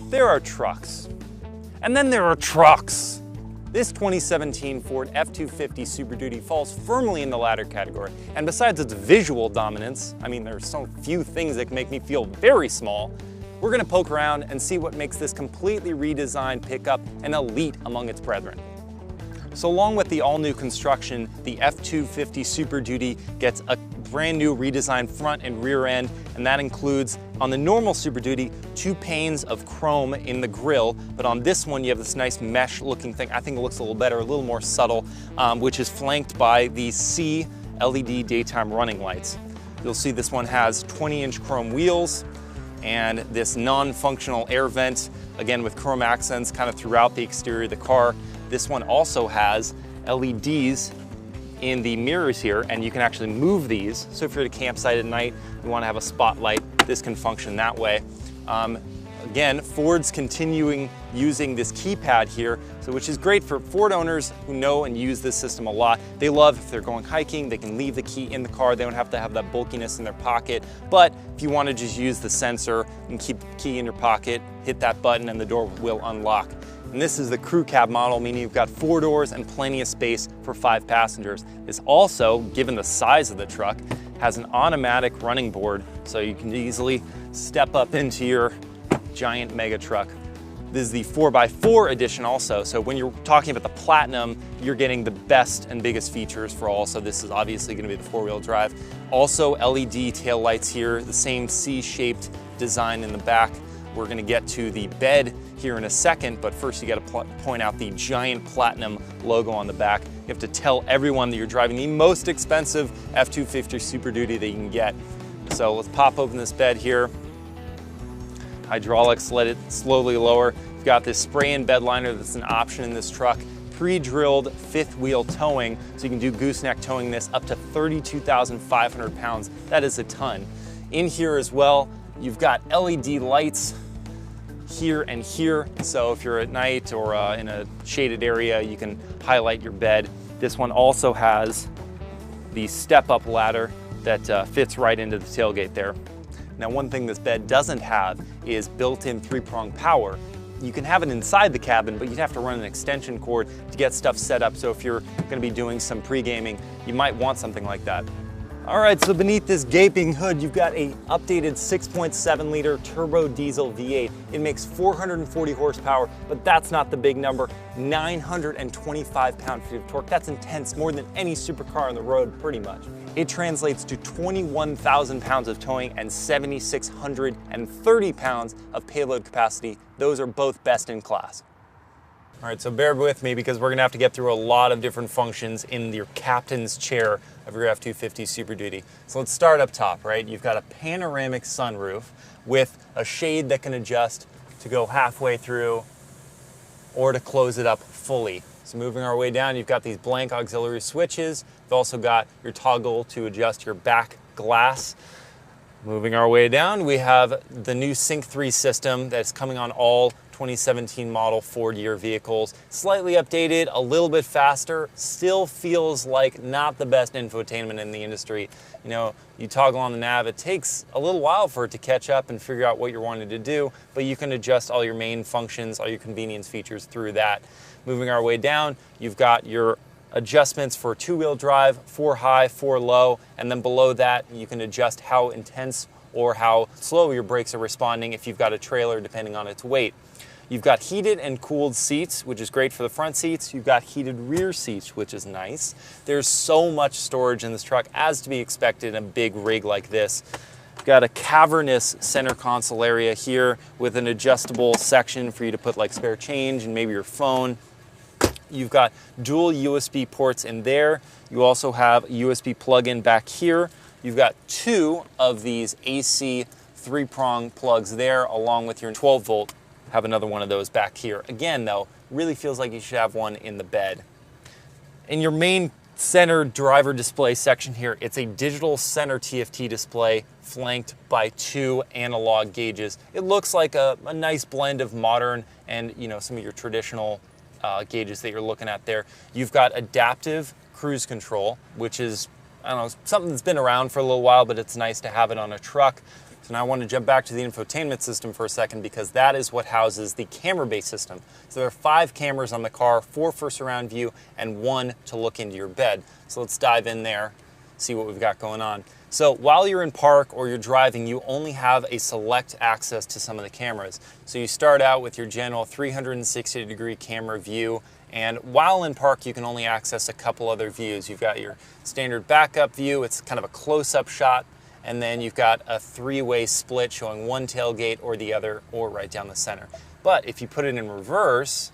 There are trucks. And then there are trucks. This 2017 Ford F-250 Super Duty falls firmly in the latter category. And besides its visual dominance, I mean, there's so few things that can make me feel very small, we're gonna poke around and see what makes this completely redesigned pickup an elite among its brethren. So along with the all-new construction, the F-250 Super Duty gets a brand new redesigned front and rear end, and that includes, on the normal Super Duty, 2 panes of chrome in the grille, but on this one you have this nice mesh looking thing. I think it looks a little better, a little more subtle, which is flanked by the C LED daytime running lights. You'll see this one has 20-inch chrome wheels and this non-functional air vent, again with chrome accents kind of throughout the exterior of the car. This one also has LEDs in the mirrors here, and you can actually move these. So if you're at a campsite at night, you want to have a spotlight, this can function that way. Again, Ford's continuing using this keypad here, so which is great for Ford owners who know and use this system a lot. They love if they're going hiking, they can leave the key in the car. They don't have to have that bulkiness in their pocket. But if you want to just use the sensor and keep the key in your pocket, hit that button and the door will unlock. And this is the crew cab model, meaning you've got 4 doors and plenty of space for 5 passengers. This also, given the size of the truck, has an automatic running board, so you can easily step up into your giant mega truck. This is the 4x4 edition also, so when you're talking about the Platinum, you're getting the best and biggest features for all, so this is obviously going to be the 4-wheel drive. Also LED tail lights here, the same C-shaped design in the back. We're going to get to the bed here in a second, but first you got to point out the giant Platinum logo on the back. You have to tell everyone that you're driving the most expensive F-250 Super Duty that you can get. So let's pop open this bed here. Hydraulics, let it slowly lower. You've got this spray-in bed liner that's an option in this truck. Pre-drilled 5th wheel towing, so you can do gooseneck towing this up to 32,500 pounds. That is a ton. In here as well, you've got LED lights here and here, so if you're at night or in a shaded area, you can highlight your bed. This one also has the step-up ladder that fits right into the tailgate there. Now, one thing this bed doesn't have is built-in 3-prong power. You can have it inside the cabin, but you'd have to run an extension cord to get stuff set up, so if you're gonna be doing some pre-gaming, you might want something like that. All right, so beneath this gaping hood, you've got an updated 6.7 liter turbo diesel V8. It makes 440 horsepower, but that's not the big number. 925 pound-feet of torque. That's intense, more than any supercar on the road, pretty much. It translates to 21,000 pounds of towing and 7,630 pounds of payload capacity. Those are both best in class. All right, so bear with me because we're gonna have to get through a lot of different functions in your captain's chair of your F-250 Super Duty. So let's start up top, right? You've got a panoramic sunroof with a shade that can adjust to go halfway through or to close it up fully. So moving our way down, you've got these blank auxiliary switches. You've also got your toggle to adjust your back glass. Moving our way down, we have the new Sync 3 system that's coming on all 2017 model Ford-year vehicles. Slightly updated, a little bit faster, still feels like not the best infotainment in the industry. You know, you toggle on the nav, it takes a little while for it to catch up and figure out what you're wanting to do, but you can adjust all your main functions, all your convenience features through that. Moving our way down, you've got your adjustments for 2-wheel drive, 4 high, 4 low, and then below that you can adjust how intense or how slow your brakes are responding if you've got a trailer depending on its weight. You've got heated and cooled seats, which is great for the front seats. You've got heated rear seats, which is nice. There's so much storage in this truck, as to be expected in a big rig like this. You've got a cavernous center console area here with an adjustable section for you to put like spare change and maybe your phone. You've got dual USB ports in there. You also have a USB plug-in back here. You've got 2 of these AC 3-prong plugs there, along with your 12-volt. Have another one of those back here. Again, though, really feels like you should have one in the bed. In your main center driver display section here, it's a digital center TFT display flanked by 2 analog gauges. It looks like a nice blend of modern and, you know, some of your traditional gauges that you're looking at there. You've got adaptive cruise control, which is, I don't know, something that's been around for a little while, but it's nice to have it on a truck. So now I want to jump back to the infotainment system for a second, because that is what houses the camera-based system. So there are 5 cameras on the car, 4 for surround view, and 1 to look into your bed. So let's dive in there, see what we've got going on. So while you're in park or you're driving, you only have a select access to some of the cameras. So you start out with your general 360-degree camera view, and while in park, you can only access a couple other views. You've got your standard backup view, it's kind of a close-up shot, and then you've got a 3-way split showing one tailgate or the other, or right down the center. But if you put it in reverse,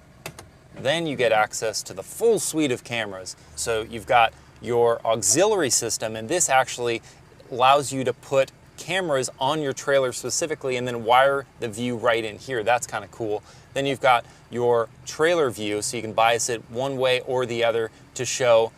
then you get access to the full suite of cameras. So you've got your auxiliary system, and this actually allows you to put cameras on your trailer specifically and then wire the view right in here. That's kind of cool. Then you've got your trailer view, so you can bias it one way or the other to show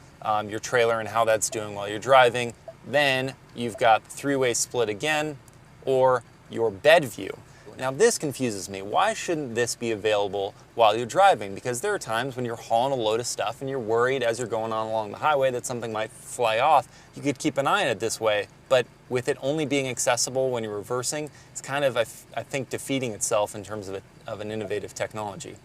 your trailer and how that's doing while you're driving. Then you've got 3-way split again, or your bed view. Now this confuses me. Why shouldn't this be available while you're driving? Because there are times when you're hauling a load of stuff and you're worried as you're going on along the highway that something might fly off. You could keep an eye on it this way, but with it only being accessible when you're reversing, it's kind of, I think, defeating itself in terms of an innovative technology.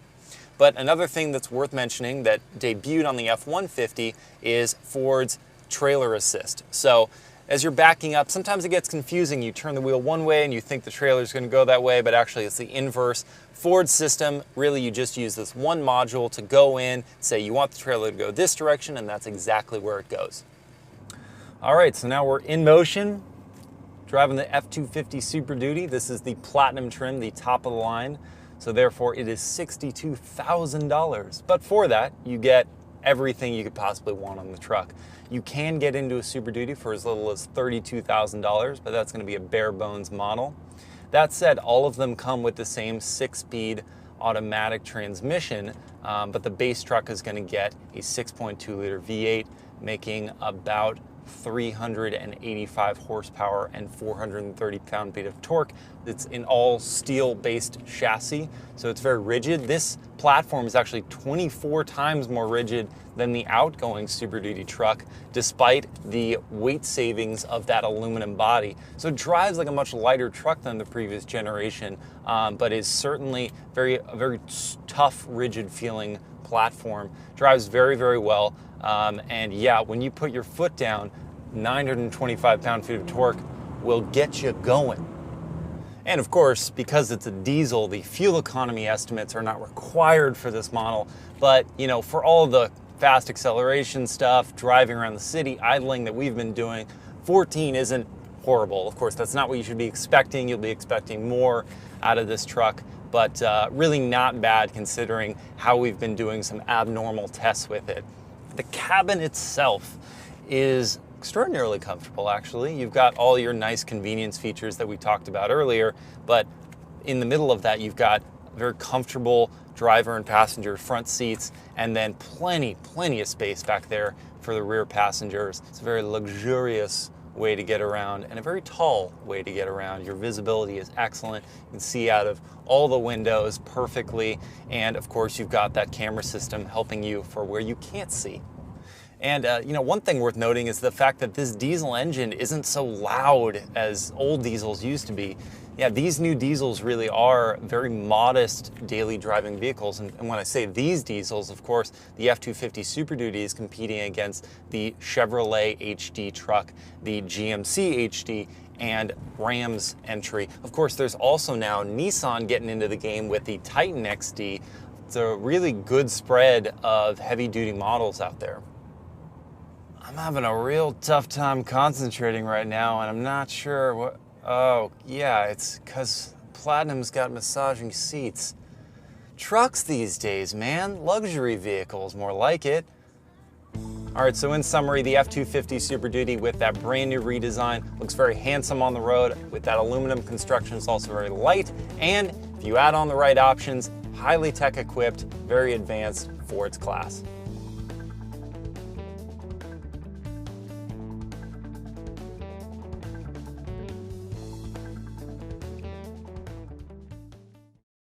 But another thing that's worth mentioning that debuted on the F-150 is Ford's trailer assist. So as you're backing up, sometimes it gets confusing. You turn the wheel one way and you think the trailer is going to go that way, but actually it's the inverse. Ford's system, really you just use this one module to go in, say you want the trailer to go this direction, and that's exactly where it goes. All right, so now we're in motion, driving the F-250 Super Duty. This is the Platinum trim, the top of the line. So therefore it is $62,000. But for that, you get everything you could possibly want on the truck. You can get into a Super Duty for as little as $32,000, but that's going to be a bare bones model. That said, all of them come with the same 6-speed automatic transmission, but the base truck is going to get a 6.2-liter V8, making about 385 horsepower and 430 pound-feet of torque. It's an all steel-based chassis, so it's very rigid. This platform is actually 24 times more rigid than the outgoing Super Duty truck, despite the weight savings of that aluminum body. So it drives like a much lighter truck than the previous generation, but is certainly a very tough, rigid-feeling platform. Drives very, very well. And yeah, when you put your foot down, 925 pound-feet of torque will get you going. And of course, because it's a diesel, the fuel economy estimates are not required for this model, but you know, for all the fast acceleration stuff, driving around the city, idling that we've been doing, 14 isn't horrible. Of course, that's not what you should be expecting. You'll be expecting more out of this truck, but really not bad considering how we've been doing some abnormal tests with it. The cabin itself is extraordinarily comfortable, actually. You've got all your nice convenience features that we talked about earlier, but in the middle of that, you've got very comfortable driver and passenger front seats, and then plenty of space back there for the rear passengers. It's a very luxurious way to get around and a very tall way to get around. Your visibility is excellent. You can see out of all the windows perfectly, and of course you've got that camera system helping you for where you can't see. And you know, one thing worth noting is the fact that this diesel engine isn't so loud as old diesels used to be. Yeah, these new diesels really are very modest daily driving vehicles. And when I say these diesels, of course, the F-250 Super Duty is competing against the Chevrolet HD truck, the GMC HD, and Ram's entry. Of course, there's also now Nissan getting into the game with the Titan XD. It's a really good spread of heavy-duty models out there. I'm having a real tough time concentrating right now, and I'm not sure what... Oh, yeah, it's because Platinum's got massaging seats. Trucks these days, man. Luxury vehicles, more like it. All right, so in summary, the F-250 Super Duty with that brand new redesign looks very handsome on the road. With that aluminum construction, it's also very light, and if you add on the right options, highly tech equipped, very advanced for its class.